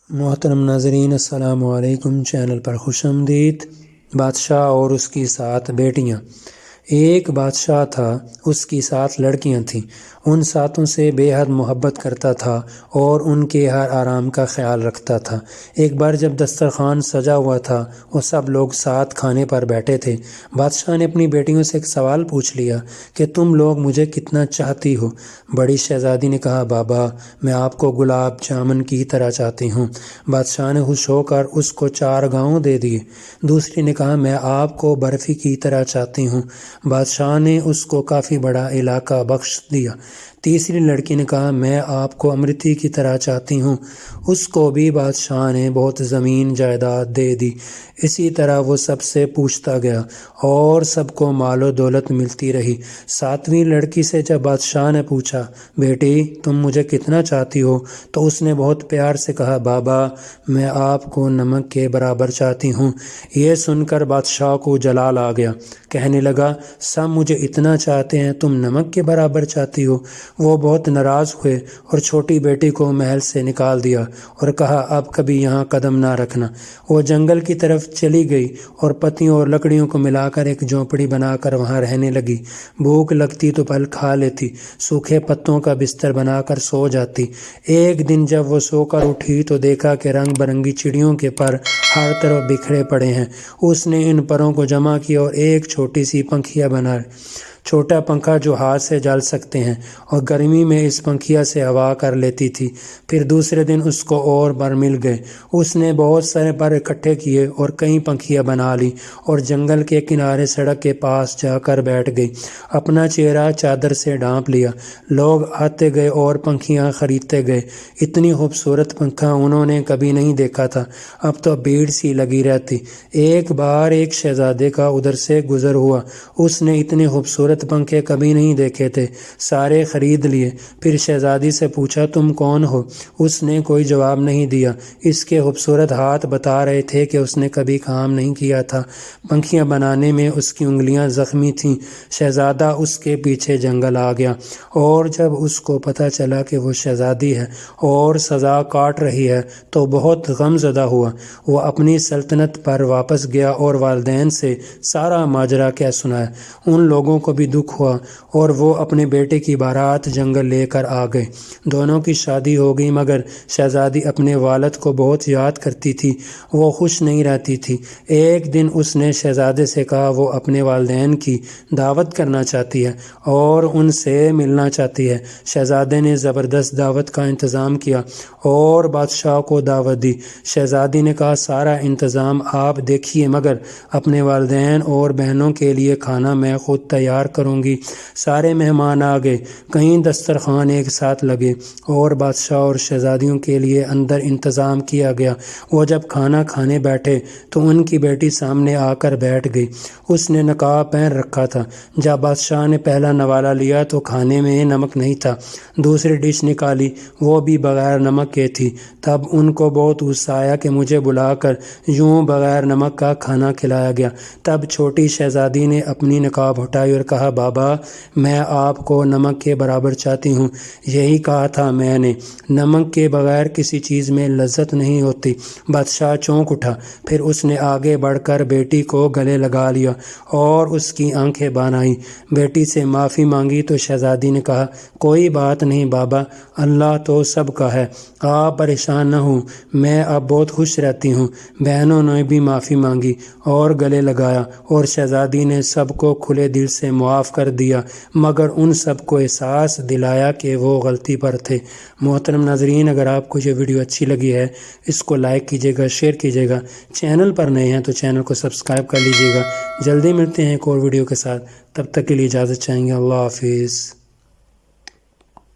محترم ناظرین السلام علیکم، چینل پر خوش آمدید۔ بادشاہ اور اس کی 7 بیٹیاں۔ ایک بادشاہ تھا، اس کی 7 لڑکیاں تھیں۔ ان 7 سے بے حد محبت کرتا تھا اور ان کے ہر آرام کا خیال رکھتا تھا۔ ایک بار جب دسترخوان سجا ہوا تھا اور سب لوگ ساتھ کھانے پر بیٹھے تھے، بادشاہ نے اپنی بیٹیوں سے ایک سوال پوچھ لیا کہ تم لوگ مجھے کتنا چاہتی ہو؟ بڑی شہزادی نے کہا، بابا میں آپ کو گلاب جامن کی طرح چاہتی ہوں۔ بادشاہ نے خوش ہو کر اس کو 4 گاؤں دے دیے۔ دوسری نے کہا، میں آپ کو برفی کی طرح چاہتی ہوں۔ بادشاہ نے اس کو کافی بڑا علاقہ بخش دیا۔ تیسری لڑکی نے کہا، میں آپ کو امرتی کی طرح چاہتی ہوں۔ اس کو بھی بادشاہ نے بہت زمین جائیداد دے دی۔ اسی طرح وہ سب سے پوچھتا گیا اور سب کو مال و دولت ملتی رہی۔ 7ویں لڑکی سے جب بادشاہ نے پوچھا، بیٹی تم مجھے کتنا چاہتی ہو؟ تو اس نے بہت پیار سے کہا، بابا میں آپ کو نمک کے برابر چاہتی ہوں۔ یہ سن کر بادشاہ کو جلال آ گیا۔ کہنے لگا، سب مجھے اتنا چاہتے ہیں، تم نمک کے برابر چاہتی ہو؟ وہ بہت ناراض ہوئے اور چھوٹی بیٹی کو محل سے نکال دیا اور کہا، اب کبھی یہاں قدم نہ رکھنا۔ وہ جنگل کی طرف چلی گئی اور پتیوں اور لکڑیوں کو ملا کر ایک جھونپڑی بنا کر وہاں رہنے لگی۔ بھوک لگتی تو پھل کھا لیتی، سوکھے پتوں کا بستر بنا کر سو جاتی۔ ایک دن جب وہ سو کر اٹھی تو دیکھا کہ رنگ برنگی چڑیوں کے پر ہر طرف بکھرے پڑے ہیں۔ اس نے ان پروں کو جمع کیا اور ایک چھوٹی سی پنکھیا بنا چھوٹا پنکھا جو ہاتھ سے جل سکتے ہیں، اور گرمی میں اس پنکھیا سے ہوا کر لیتی تھی۔ پھر دوسرے دن اس کو اور پر مل گئے۔ اس نے بہت سارے پر اکٹھے کیے اور کئی پنکھیا بنا لی اور جنگل کے کنارے سڑک کے پاس جا کر بیٹھ گئی۔ اپنا چہرہ چادر سے ڈھانپ لیا۔ لوگ آتے گئے اور پنکھیاں خریدتے گئے۔ اتنی خوبصورت پنکھا انہوں نے کبھی نہیں دیکھا تھا۔ اب تو بھیڑ سی لگی رہتی۔ ایک بار ایک شہزادے کا ادھر سے گزر ہوا۔ اس نے اتنے خوبصورت پنکھے کبھی نہیں دیکھے تھے، سارے خرید لیے۔ پھر شہزادی سے پوچھا، تم کون ہو؟ اس نے کوئی جواب نہیں دیا۔ اس کے خوبصورت ہاتھ بتا رہے تھے کہ اس نے کبھی کام نہیں کیا تھا۔ پنکھیاں بنانے میں اس کی انگلیاں زخمی تھیں۔ شہزادہ اس کے پیچھے جنگل آ گیا، اور جب اس کو پتہ چلا کہ وہ شہزادی ہے اور سزا کاٹ رہی ہے تو بہت غم زدہ ہوا۔ وہ اپنی سلطنت پر واپس گیا اور والدین سے سارا ماجرا کہہ سنایا۔ ان لوگوں کو بھی دکھ ہوا اور وہ اپنے بیٹے کی بارات جنگل لے کر آ گئے۔ دونوں کی شادی ہو گئی، مگر شہزادی اپنے والد کو بہت یاد کرتی تھی۔ وہ خوش نہیں رہتی تھی۔ ایک دن اس نے شہزادے سے کہا وہ اپنے والدین کی دعوت کرنا چاہتی ہے اور ان سے ملنا چاہتی ہے۔ شہزادے نے زبردست دعوت کا انتظام کیا اور بادشاہ کو دعوت دی۔ شہزادی نے کہا، سارا انتظام آپ دیکھیے، مگر اپنے والدین اور بہنوں کے لیے کھانا میں خود تیار کروں گی۔ سارے مہمان آ گئے، کئی دسترخوان ایک ساتھ لگے اور بادشاہ اور شہزادیوں کے لیے اندر انتظام کیا گیا۔ وہ جب کھانا کھانے بیٹھے تو ان کی بیٹی سامنے آ کر بیٹھ گئی۔ اس نے نقاب پہن رکھا تھا۔ جب بادشاہ نے پہلا نوالا لیا تو کھانے میں نمک نہیں تھا۔ دوسری ڈش نکالی، وہ بھی بغیر نمک کے تھی۔ تب ان کو بہت غصہ آیا کہ مجھے بلا کر یوں بغیر نمک کا کھانا کھلایا گیا۔ تب چھوٹی شہزادی نے اپنی نقاب ہٹائی اور کہا، بابا میں آپ کو نمک کے برابر چاہتی ہوں۔ یہی کہا تھا میں نے، نمک کے بغیر کسی چیز میں لذت نہیں ہوتی۔ بادشاہ چونک اٹھا۔ پھر اس نے آگے بڑھ کر بیٹی کو گلے لگا لیا اور اس کی آنکھیں بن آئیں۔ بیٹی سے معافی مانگی تو شہزادی نے کہا، کوئی بات نہیں بابا، اللہ تو سب کا ہے، آپ پریشان نہ ہوں، میں اب بہت خوش رہتی ہوں۔ بہنوں نے بھی معافی مانگی اور گلے لگایا اور شہزادی نے سب کو کھلے دل سے معاف کر دیا، مگر ان سب کو احساس دلایا کہ وہ غلطی پر تھے۔ محترم ناظرین، اگر آپ کو یہ ویڈیو اچھی لگی ہے اس کو لائک کیجیے گا، شیئر کیجیے گا۔ چینل پر نئے ہیں تو چینل کو سبسکرائب کر لیجیے گا۔ جلدی ملتے ہیں ایک اور ویڈیو کے ساتھ، تب تک کے لیے اجازت چاہیں گے۔ اللہ حافظ۔